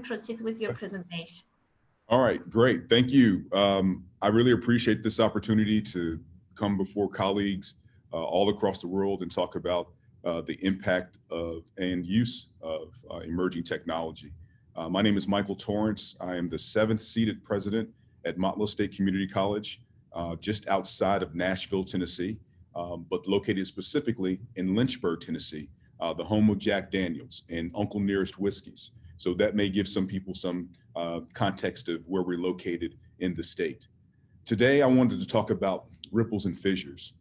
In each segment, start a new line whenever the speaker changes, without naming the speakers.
proceed with your presentation.
All right, great. Thank you. I really appreciate this opportunity to come before colleagues all across the world and talk about the impact of and use of emerging technology. My name is Michael Torrence. I am the 7th seated president at Motlow State Community College, just outside of Nashville, Tennessee, but located specifically in Lynchburg, Tennessee, the home of Jack Daniels and Uncle Nearest Whiskeys. So that may give some people some context of where we're located in the state. Today, I wanted to talk about ripples and fissures,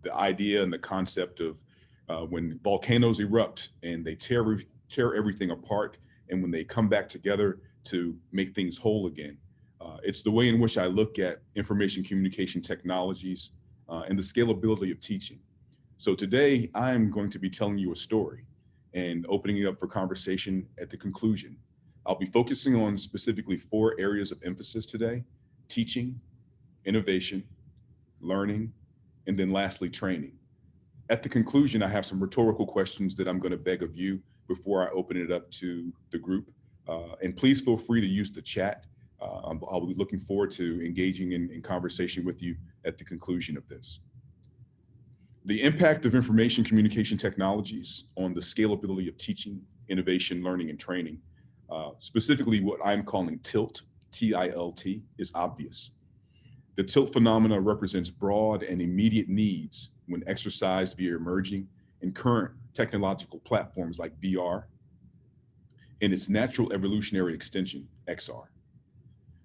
the idea and the concept of when volcanoes erupt and they tear everything apart, and when they come back together to make things whole again. It's the way in which I look at information communication technologies and the scalability of teaching. So today, I'm going to be telling you a story and opening it up for conversation at the conclusion. I'll be focusing on specifically 4 areas of emphasis today: teaching, innovation, learning, and then lastly, training. At the conclusion, I have some rhetorical questions that I'm going to beg of you before I open it up to the group. And please feel free to use the chat. I'll be looking forward to engaging in conversation with you at the conclusion of this. The impact of information communication technologies on the scalability of teaching, innovation, learning, and training, specifically what I'm calling TILT, T-I-L-T, is obvious. The TILT phenomena represents broad and immediate needs when exercised via emerging and current technological platforms like VR and its natural evolutionary extension, XR.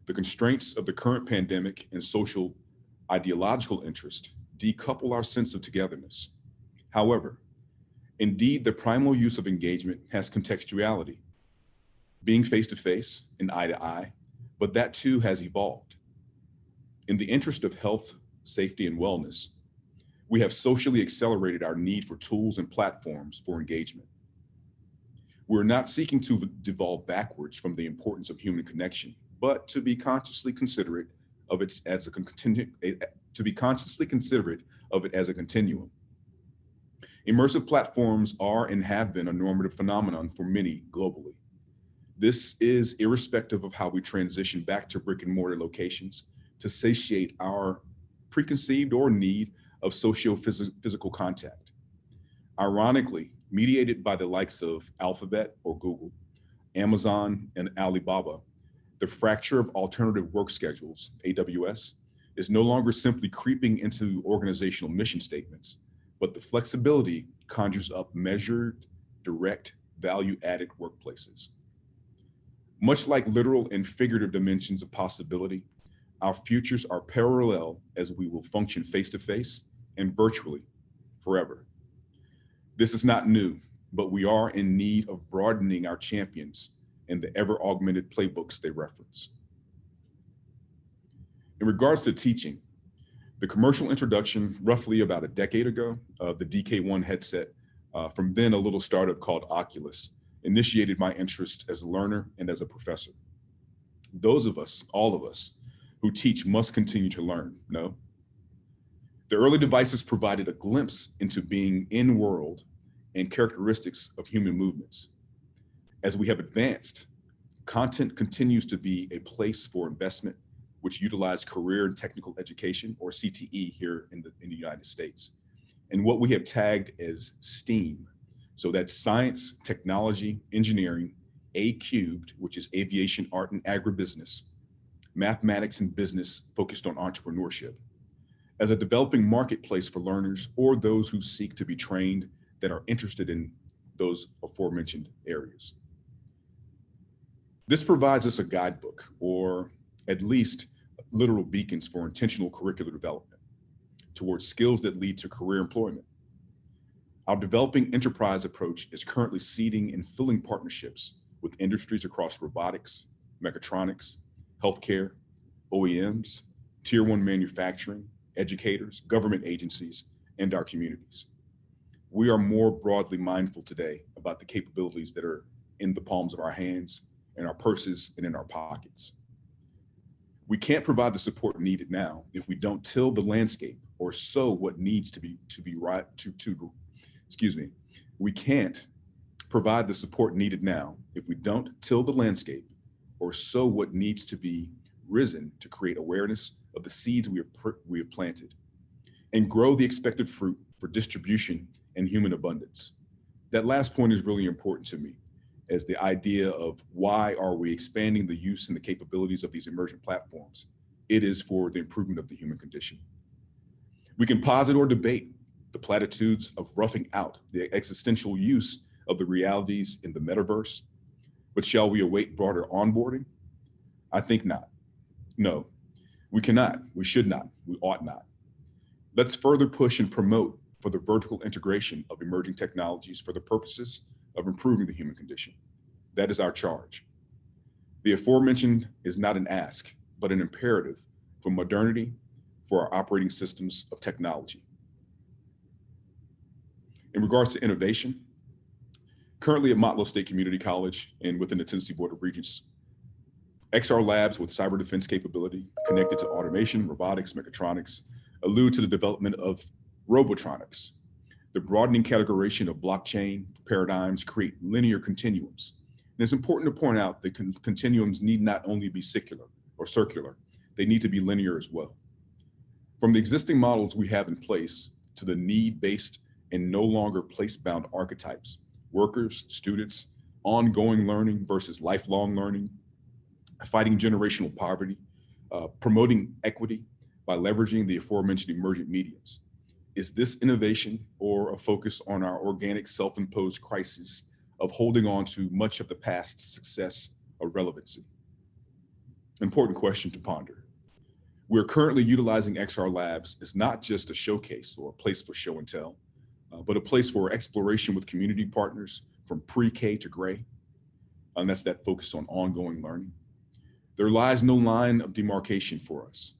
The constraints of the current pandemic and social ideological interest decouple our sense of togetherness. However, indeed, the primal use of engagement has contextuality, being face-to-face and eye-to-eye, but that too has evolved. In the interest of health, safety, and wellness, we have socially accelerated our need for tools and platforms for engagement. We're not seeking to devolve backwards from the importance of human connection, but to be consciously considerate of it as a continuum. Immersive platforms are and have been a normative phenomenon for many globally. This is irrespective of how we transition back to brick and mortar locations to satiate our preconceived or need of socio-physical contact. Ironically, mediated by the likes of Alphabet or Google, Amazon, and Alibaba, the fracture of alternative work schedules, AWS, is no longer simply creeping into organizational mission statements, but the flexibility conjures up measured, direct, value-added workplaces. Much like literal and figurative dimensions of possibility, our futures are parallel as we will function face-to-face and virtually forever. This is not new, but we are in need of broadening our champions and the ever-augmented playbooks they reference. In regards to teaching, the commercial introduction roughly about a decade ago of the DK1 headset from then a little startup called Oculus initiated my interest as a learner and as a professor. Those of us, all of us, who teach must continue to learn, no? The early devices provided a glimpse into being in-world and characteristics of human movements. As we have advanced, content continues to be a place for investment, which utilize career and technical education, or CTE here in the United States, and what we have tagged as STEAM. So that's science, technology, engineering, A-cubed, which is aviation, art, and agribusiness, mathematics and business focused on entrepreneurship, as a developing marketplace for learners or those who seek to be trained that are interested in those aforementioned areas. This provides us a guidebook, or at least literal beacons for intentional curricular development towards skills that lead to career employment. Our developing enterprise approach is currently seeding and filling partnerships with industries across robotics, mechatronics, healthcare, OEMs, tier 1 manufacturing, educators, government agencies, and our communities. We are more broadly mindful today about the capabilities that are in the palms of our hands, in our purses, and in our pockets. We can't provide the support needed now if we don't till the landscape or sow what needs to be right. We can't provide the support needed now if we don't till the landscape or sow what needs to be risen to create awareness of the seeds we have planted and grow the expected fruit for distribution and human abundance. That last point is really important to me, as the idea of why are we expanding the use and the capabilities of these emergent platforms? It is for the improvement of the human condition. We can posit or debate the platitudes of roughing out the existential use of the realities in the metaverse, but shall we await broader onboarding? I think not. No, we cannot, we should not, we ought not. Let's further push and promote for the vertical integration of emerging technologies for the purposes of improving the human condition. That is our charge. The aforementioned is not an ask, but an imperative for modernity, for our operating systems of technology. In regards to innovation, currently at Motlow State Community College and within the Tennessee Board of Regents, XR labs with cyber defense capability connected to automation, robotics, mechatronics, allude to the development of robotronics. The broadening categorization of blockchain paradigms create linear continuums. And it's important to point out that continuums need not only be circular, they need to be linear as well. From the existing models we have in place to the need-based and no longer place-bound archetypes, workers, students, ongoing learning versus lifelong learning, fighting generational poverty, promoting equity by leveraging the aforementioned emergent mediums. Is this innovation or a focus on our organic self-imposed crisis of holding on to much of the past's success or relevancy? Important question to ponder. We're currently utilizing XR Labs as not just a showcase or a place for show and tell, but a place for exploration with community partners from pre-K to gray, and that's that focus on ongoing learning. There lies no line of demarcation for us.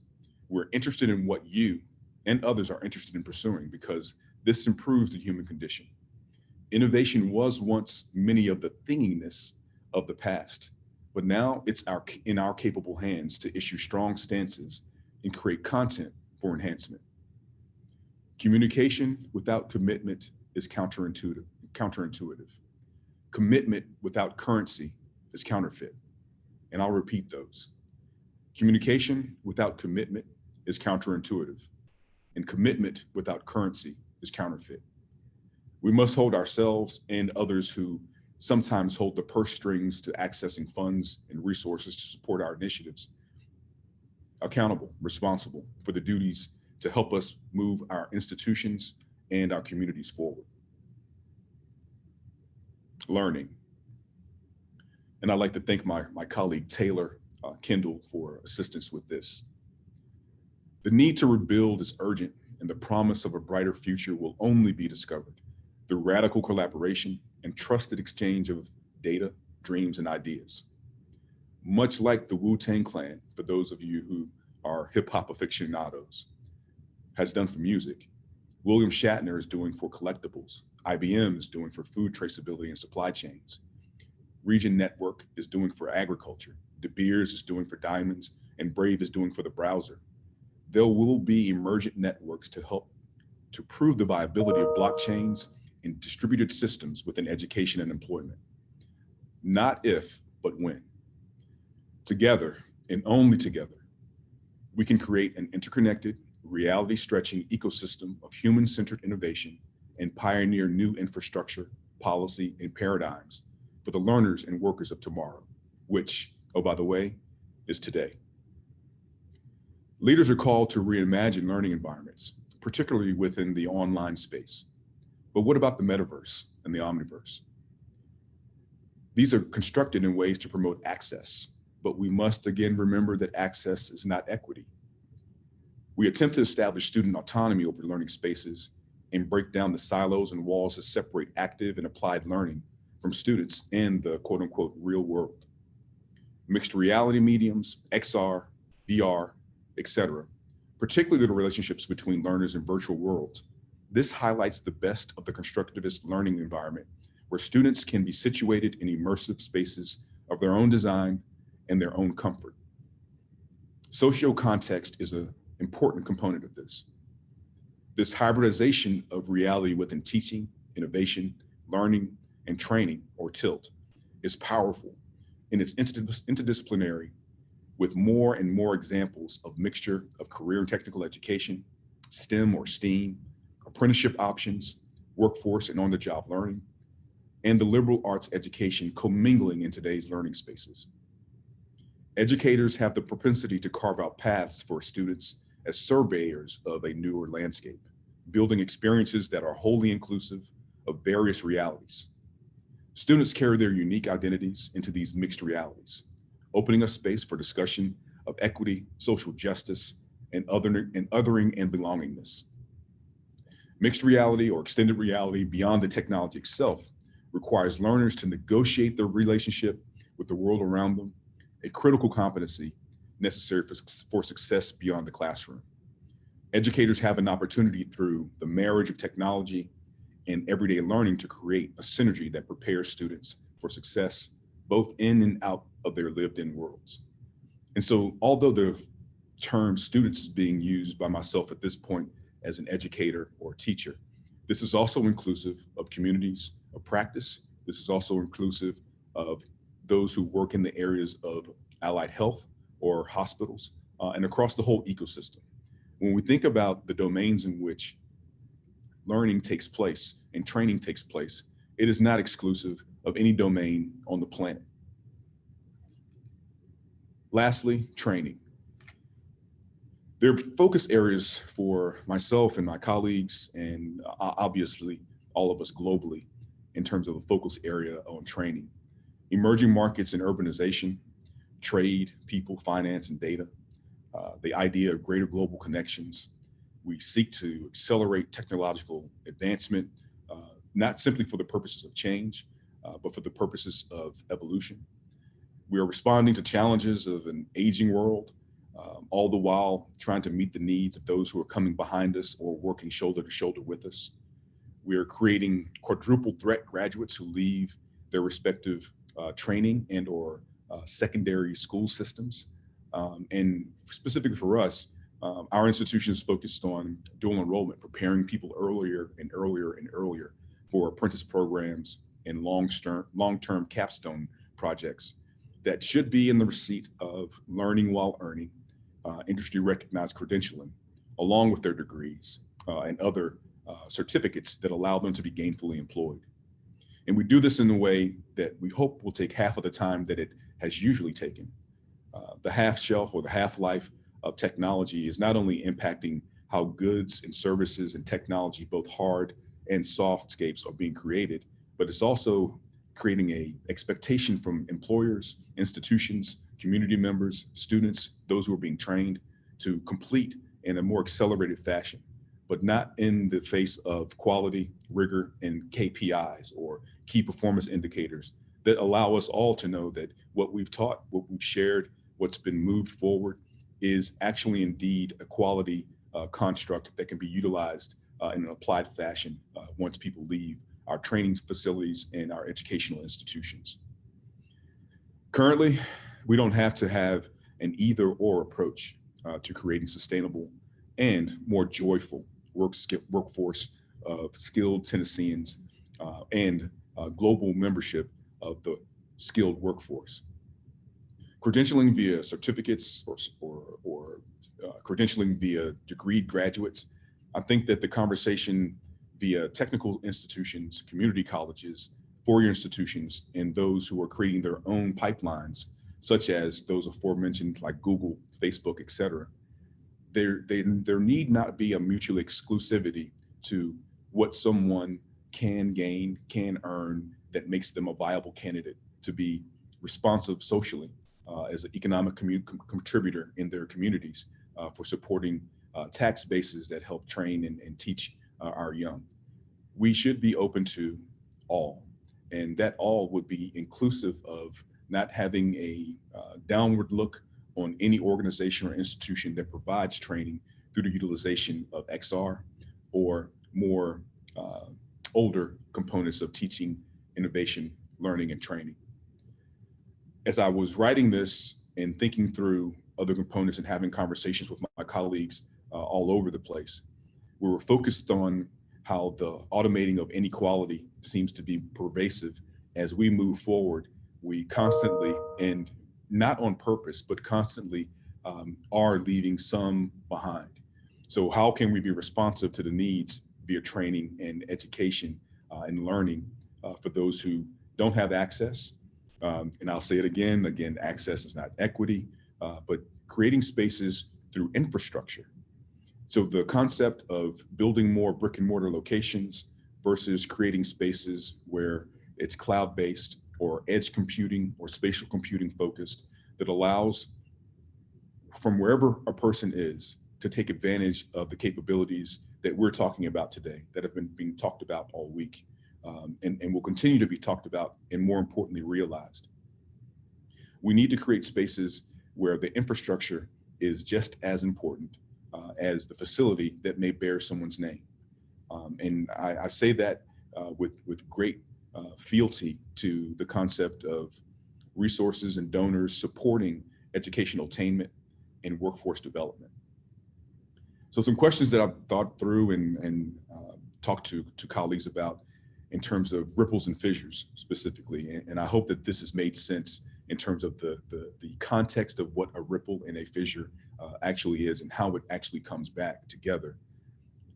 We're interested in what you and others are interested in pursuing because this improves the human condition. Innovation was once many of the thinginess of the past, but now it's in our capable hands to issue strong stances and create content for enhancement. Communication without commitment is counterintuitive. Commitment without currency is counterfeit. And I'll repeat those. Communication without commitment is counterintuitive, and commitment without currency is counterfeit. We must hold ourselves and others who sometimes hold the purse strings to accessing funds and resources to support our initiatives accountable, responsible for the duties to help us move our institutions and our communities forward. Learning. And I'd like to thank my colleague, Taylor Kendall, for assistance with this. The need to rebuild is urgent, and the promise of a brighter future will only be discovered through radical collaboration and trusted exchange of data, dreams, and ideas. Much like the Wu-Tang Clan, for those of you who are hip-hop aficionados, has done for music, William Shatner is doing for collectibles, IBM is doing for food traceability and supply chains, Region Network is doing for agriculture, De Beers is doing for diamonds, and Brave is doing for the browser. There will be emergent networks to help to prove the viability of blockchains and distributed systems within education and employment. Not if, but when. Together, and only together, we can create an interconnected, reality-stretching ecosystem of human-centered innovation and pioneer new infrastructure, policy, and paradigms for the learners and workers of tomorrow, which, oh, by the way, is today. Leaders are called to reimagine learning environments, particularly within the online space. But what about the metaverse and the omniverse? These are constructed in ways to promote access, but we must again remember that access is not equity. We attempt to establish student autonomy over learning spaces and break down the silos and walls that separate active and applied learning from students in the quote unquote real world. Mixed reality mediums, XR, VR, etc., particularly the relationships between learners in virtual worlds. This highlights the best of the constructivist learning environment where students can be situated in immersive spaces of their own design and their own comfort. Socio-context is an important component of this. This hybridization of reality within teaching, innovation, learning, and training, or TILT, is powerful, and it's interdisciplinary, with more and more examples of mixture of career and technical education, STEM or STEAM, apprenticeship options, workforce and on-the-job learning, and the liberal arts education commingling in today's learning spaces. Educators have the propensity to carve out paths for students as surveyors of a newer landscape, building experiences that are wholly inclusive of various realities. Students carry their unique identities into these mixed realities, opening a space for discussion of equity, social justice, and othering and belongingness. Mixed reality or extended reality beyond the technology itself requires learners to negotiate their relationship with the world around them, a critical competency necessary for success beyond the classroom. Educators have an opportunity through the marriage of technology and everyday learning to create a synergy that prepares students for success, both in and out of their lived-in worlds. And so, although the term students is being used by myself at this point as an educator or teacher, this is also inclusive of communities of practice. This is also inclusive of those who work in the areas of allied health or hospitals and across the whole ecosystem. When we think about the domains in which learning takes place and training takes place, it is not exclusive of any domain on the planet. Lastly, training. There are focus areas for myself and my colleagues, and obviously all of us globally, in terms of a focus area on training. Emerging markets and urbanization, trade, people, finance, and data, the idea of greater global connections. We seek to accelerate technological advancement, not simply for the purposes of change, but for the purposes of evolution. We are responding to challenges of an aging world, all the while trying to meet the needs of those who are coming behind us or working shoulder to shoulder with us. We are creating quadruple threat graduates who leave their respective training and or secondary school systems. And specifically for us, our institution is focused on dual enrollment, preparing people earlier and earlier and earlier for apprentice programs and long-term capstone projects that should be in the receipt of learning while earning, industry recognized credentialing, along with their degrees and other certificates that allow them to be gainfully employed. And we do this in a way that we hope will take half of the time that it has usually taken. The half shelf or the half-life of technology is not only impacting how goods and services and technology, both hard and softscapes, are being created, but it's also creating an expectation from employers, institutions, community members, students, those who are being trained to complete in a more accelerated fashion, but not in the face of quality, rigor, and KPIs or key performance indicators that allow us all to know that what we've taught, what we've shared, what's been moved forward is actually indeed a quality construct that can be utilized in an applied fashion once people leave our training facilities and our educational institutions. Currently, we don't have to have an either or approach to creating sustainable and more joyful workforce of skilled Tennesseans and global membership of the skilled workforce. Credentialing via certificates or credentialing via degree graduates, I think that the conversation via technical institutions, community colleges, four-year institutions, and those who are creating their own pipelines, such as those aforementioned like Google, Facebook, et cetera, there need not be a mutual exclusivity to what someone can gain, can earn, that makes them a viable candidate to be responsive socially as an economic contributor in their communities for supporting tax bases that help train and teach our young. We should be open to all, and that all would be inclusive of not having a downward look on any organization or institution that provides training through the utilization of XR or more older components of teaching, innovation, learning, and training. As I was writing this and thinking through other components and having conversations with my colleagues all over the place, we were focused on how the automating of inequality seems to be pervasive. As we move forward, we constantly, and not on purpose, but constantly are leaving some behind. So how can we be responsive to the needs via training and education and learning for those who don't have access? And I'll say it again, access is not equity, but creating spaces through infrastructure. So the concept of building more brick and mortar locations versus creating spaces where it's cloud-based or edge computing or spatial computing focused that allows from wherever a person is to take advantage of the capabilities that we're talking about today that have been being talked about all week and will continue to be talked about and more importantly realized. We need to create spaces where the infrastructure is just as important as the facility that may bear someone's name. And I say that with great fealty to the concept of resources and donors supporting educational attainment and workforce development. So some questions that I've thought through and talked to colleagues about in terms of ripples and fissures specifically. And I hope that this has made sense in terms of the context of what a ripple and a fissure actually is and how it actually comes back together.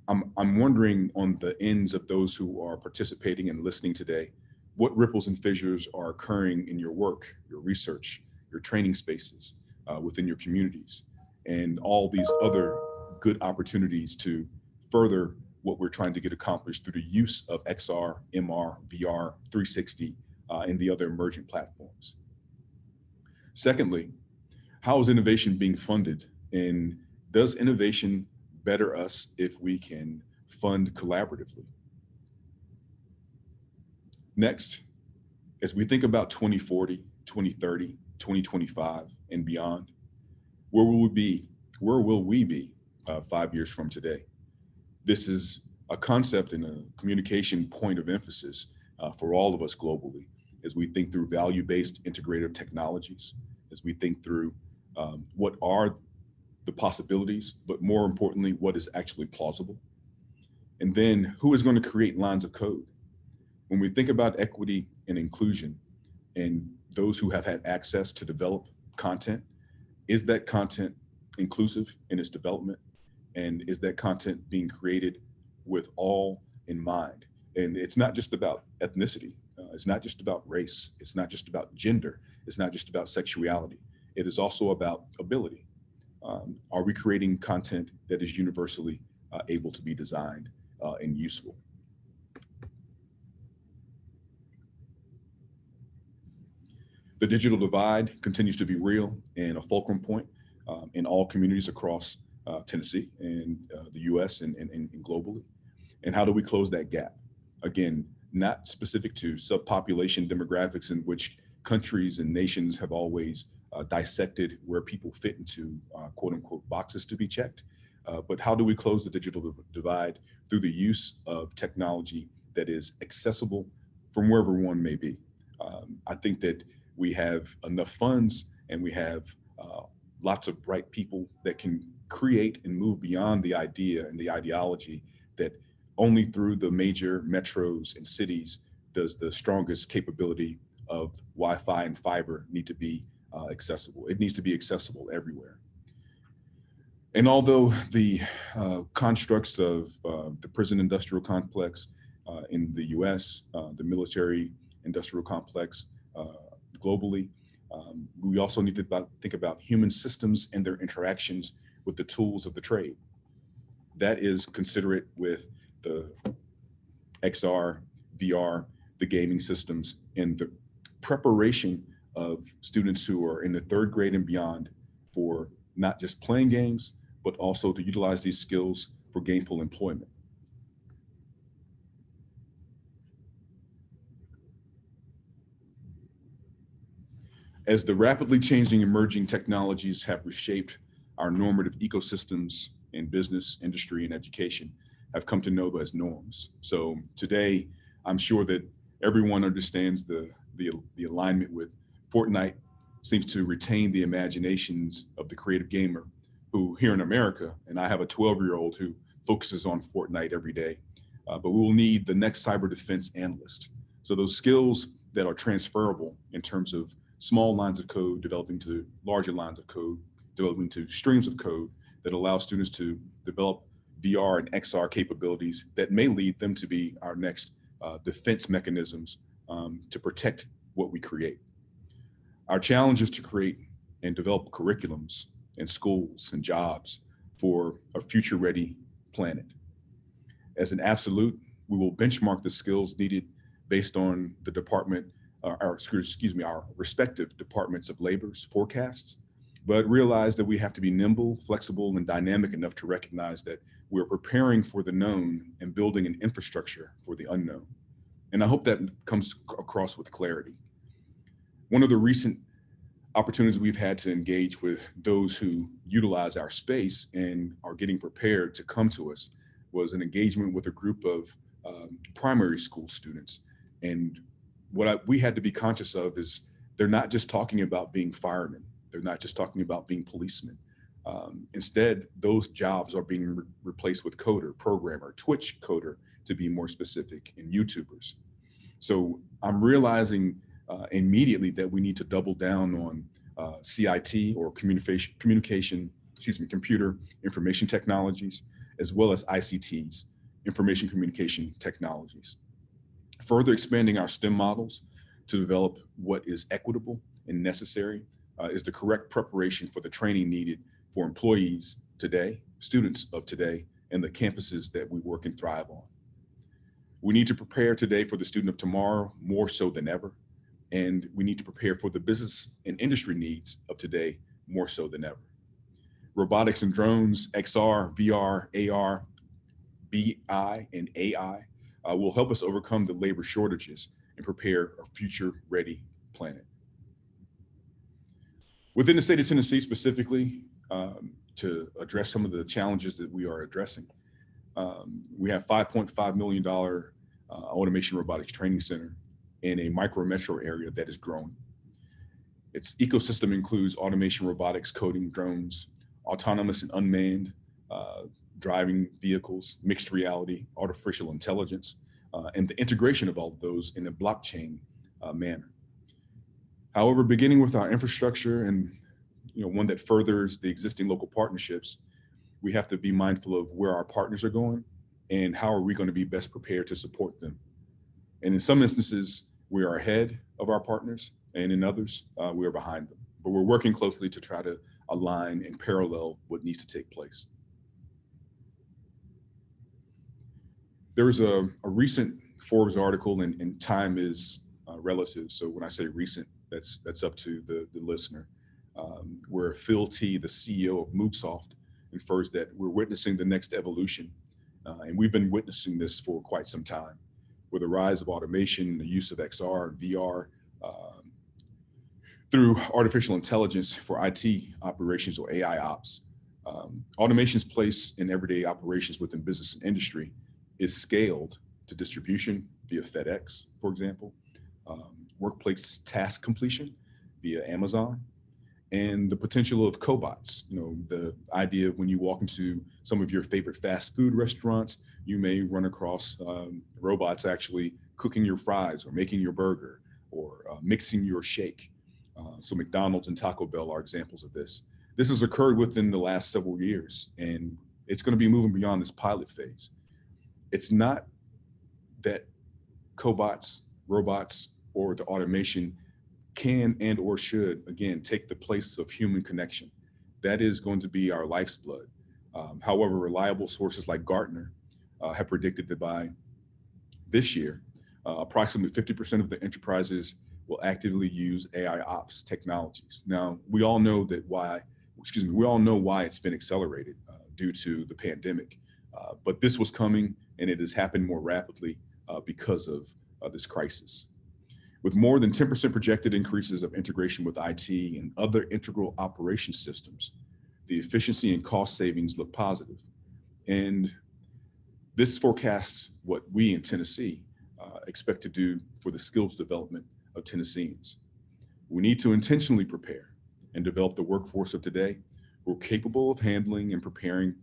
I'm wondering on the ends of those who are participating and listening today, what ripples and fissures are occurring in your work, your research, your training spaces within your communities, and all these other good opportunities to further what we're trying to get accomplished through the use of XR, MR, VR, 360, and the other emerging platforms. Secondly, how is innovation being funded? And does innovation better us if we can fund collaboratively? Next, as we think about 2040, 2030, 2025, and beyond, where will we be 5 years from today? This is a concept and a communication point of emphasis for all of us globally as we think through value-based integrative technologies, as we think through what are the possibilities, but more importantly, what is actually plausible. And then who is going to create lines of code? When we think about equity and inclusion and those who have had access to develop content, is that content inclusive in its development? And is that content being created with all in mind? And it's not just about ethnicity. It's not just about race. It's not just about gender. It's not just about sexuality. It is also about ability. Are we creating content that is universally able to be designed and useful? The digital divide continues to be real and a fulcrum point in all communities across Tennessee and the US and globally. And how do we close that gap? Again, not specific to subpopulation demographics in which countries and nations have always dissected where people fit into quote unquote boxes to be checked, but how do we close the digital divide through the use of technology that is accessible from wherever one may be? I think that we have enough funds and we have lots of bright people that can create and move beyond the idea and the ideology that only through the major metros and cities does the strongest capability of Wi-Fi and fiber need to be accessible. It needs to be accessible everywhere. And although the constructs of the prison industrial complex in the US, the military industrial complex globally, we also need to think about human systems and their interactions with the tools of the trade. That is considerate with the XR, VR, the gaming systems, and the preparation of students who are in the 3rd grade and beyond for not just playing games, but also to utilize these skills for gainful employment. As the rapidly changing emerging technologies have reshaped our normative ecosystems in business, industry, and education, have come to know as norms. So today, I'm sure that everyone understands the alignment with Fortnite seems to retain the imaginations of the creative gamer who here in America, and I have a 12-year-old who focuses on Fortnite every day, but we will need the next cyber defense analyst. So those skills that are transferable in terms of small lines of code developing to larger lines of code, developing to streams of code that allow students to develop VR and XR capabilities that may lead them to be our next defense mechanisms to protect what we create. Our challenge is to create and develop curriculums and schools and jobs for a future-ready planet. As an absolute, we will benchmark the skills needed based on the department, our respective departments of labor's forecasts, but realize that we have to be nimble, flexible, and dynamic enough to recognize that we're preparing for the known and building an infrastructure for the unknown. And I hope that comes across with clarity. One of the recent opportunities we've had to engage with those who utilize our space and are getting prepared to come to us was an engagement with a group of primary school students. And what we had to be conscious of is they're not just talking about being firemen. They're not just talking about being policemen. Instead, those jobs are being replaced with coder, programmer, Twitch coder, to be more specific, and YouTubers. So I'm realizing immediately that we need to double down on CIT, or computer information technologies, as well as ICTs, information communication technologies. Further expanding our STEM models to develop what is equitable and necessary is the correct preparation for the training needed for employees today, students of today, and the campuses that we work and thrive on. We need to prepare today for the student of tomorrow more so than ever, and we need to prepare for the business and industry needs of today more so than ever. Robotics and drones, XR, VR, AR, BI, and AI will help us overcome the labor shortages and prepare a future-ready planet. Within the state of Tennessee specifically, to address some of the challenges that we are addressing, we have $5.5 million automation robotics training center in a micro metro area that is growing. Its ecosystem includes automation robotics, coding, drones, autonomous and unmanned driving vehicles, mixed reality, artificial intelligence, and the integration of all of those in a blockchain manner. However, beginning with our infrastructure and one that furthers the existing local partnerships, we have to be mindful of where our partners are going and how are we going to be best prepared to support them. And in some instances, we are ahead of our partners, and in others, we are behind them. But we're working closely to try to align and parallel what needs to take place. There was a recent Forbes article, and time is relative. So when I say recent, that's up to the listener, where Phil T, the CEO of MoveSoft, infers that we're witnessing the next evolution. And we've been witnessing this for quite some time, with the rise of automation, the use of XR and VR, through artificial intelligence for IT operations, or AI ops. Automation's place in everyday operations within business and industry is scaled to distribution via FedEx, for example, workplace task completion via Amazon, and the potential of cobots. The idea of when you walk into some of your favorite fast food restaurants, you may run across robots actually cooking your fries or making your burger or mixing your shake. So McDonald's and Taco Bell are examples of this. This has occurred within the last several years, and it's going to be moving beyond this pilot phase. It's not that cobots, robots, or the automation can and or should, again, take the place of human connection. That is going to be our life's blood. However, reliable sources like Gartner have predicted that by this year, approximately 50% of the enterprises will actively use AI ops technologies. Now, we all know why it's been accelerated due to the pandemic, but this was coming, and it has happened more rapidly because of this crisis. With more than 10% projected increases of integration with IT and other integral operation systems, the efficiency and cost savings look positive. And this forecasts what we in Tennessee expect to do for the skills development of Tennesseans. We need to intentionally prepare and develop the workforce of today who are capable of handling and preparing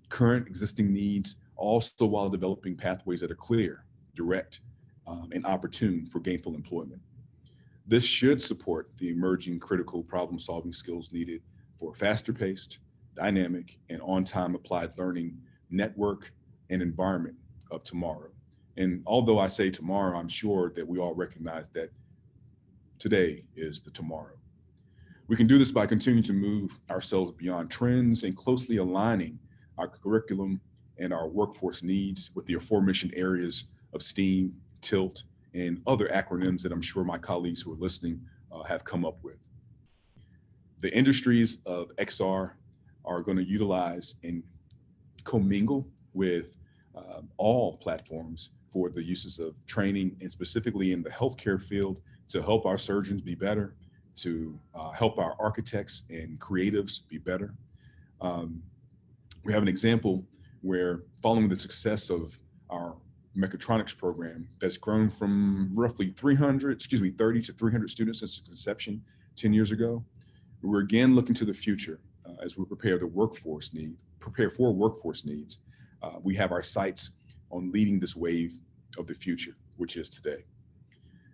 current existing needs, also while developing pathways that are clear, direct, and opportune for gainful employment. This should support the emerging critical problem-solving skills needed for a faster-paced, dynamic, and on-time applied learning network and environment of tomorrow. And although I say tomorrow, I'm sure that we all recognize that today is the tomorrow. We can do this by continuing to move ourselves beyond trends and closely aligning our curriculum and our workforce needs with the aforementioned areas of STEAM, TILT, and other acronyms that I'm sure my colleagues who are listening have come up with. The industries of XR are going to utilize and commingle with all platforms for the uses of training, and specifically in the healthcare field, to help our surgeons be better, to help our architects and creatives be better. We have an example where, following the success of our mechatronics program that's grown from roughly 30 to 300 students since its inception 10 years ago, we're again looking to the future as we prepare for workforce needs. We have our sights on leading this wave of the future, which is today.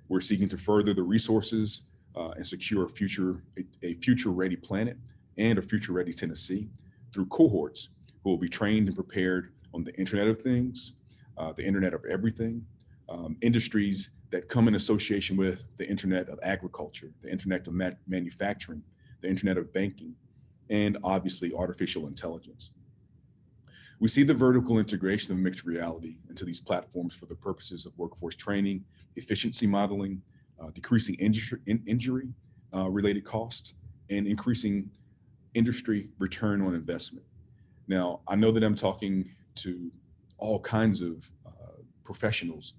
We're seeking to further the resources and secure a future-ready planet and a future-ready Tennessee through cohorts who will be trained and prepared on the Internet of Things, the Internet of Everything, industries that come in association with the Internet of Agriculture, the Internet of Manufacturing, the Internet of Banking, and obviously artificial intelligence. We see the vertical integration of mixed reality into these platforms for the purposes of workforce training, efficiency modeling, decreasing injury-related costs, and increasing industry return on investment. Now, I know that I'm talking to all kinds of professionals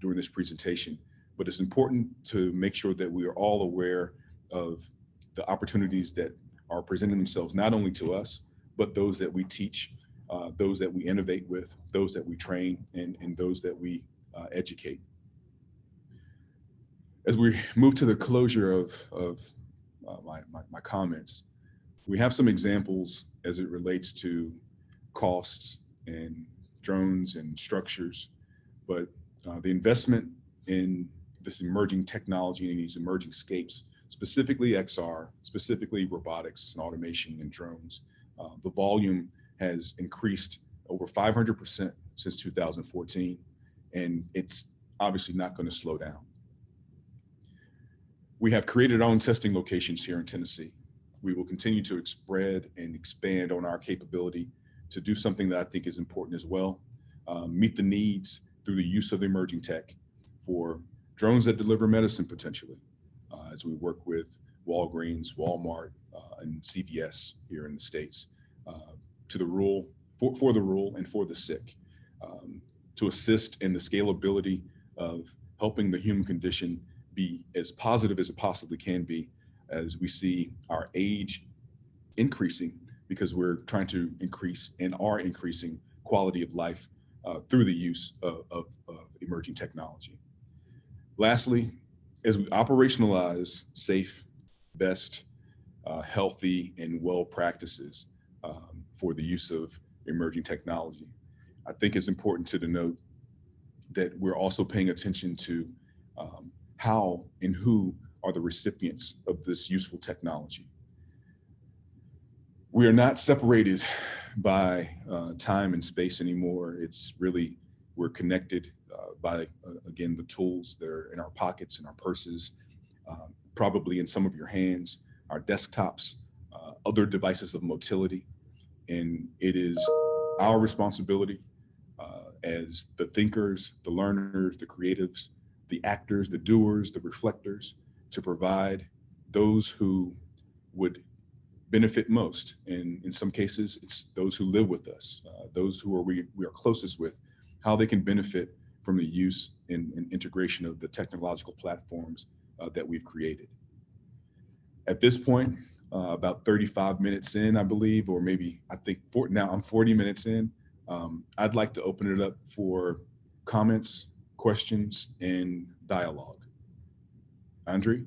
during this presentation, but it's important to make sure that we are all aware of the opportunities that are presenting themselves not only to us, but those that we teach, those that we innovate with, those that we train, and those that we educate. As we move to the closure of my comments, we have some examples as it relates to costs and drones and structures, but the investment in this emerging technology and these emerging scapes, specifically XR, specifically robotics and automation and drones, the volume has increased over 500% since 2014, and it's obviously not going to slow down. We have created our own testing locations here in Tennessee. We will continue to spread and expand on our capability to do something that I think is important as well, meet the needs through the use of emerging tech for drones that deliver medicine potentially, as we work with Walgreens, Walmart, and CVS here in the States, to the rural, for the rural and for the sick, to assist in the scalability of helping the human condition be as positive as it possibly can be, as we see our age increasing, because we're trying to increase and are increasing quality of life through the use of emerging technology. Lastly, as we operationalize safe, best, healthy, and well practices for the use of emerging technology, I think it's important to denote that we're also paying attention to how and who are the recipients of this useful technology. We are not separated by time and space anymore. It's really, we're connected by, again, the tools that are in our pockets, in our purses, probably in some of your hands, our desktops, other devices of motility. And it is our responsibility as the thinkers, the learners, the creatives, the actors, the doers, the reflectors, to provide those who would benefit most. And in some cases, it's those who live with us, those who we are closest with, how they can benefit from the use and integration of the technological platforms that we've created. At this point, about 35 minutes in, I believe, or maybe now I'm 40 minutes in, I'd like to open it up for comments, questions, and dialogue. Andre?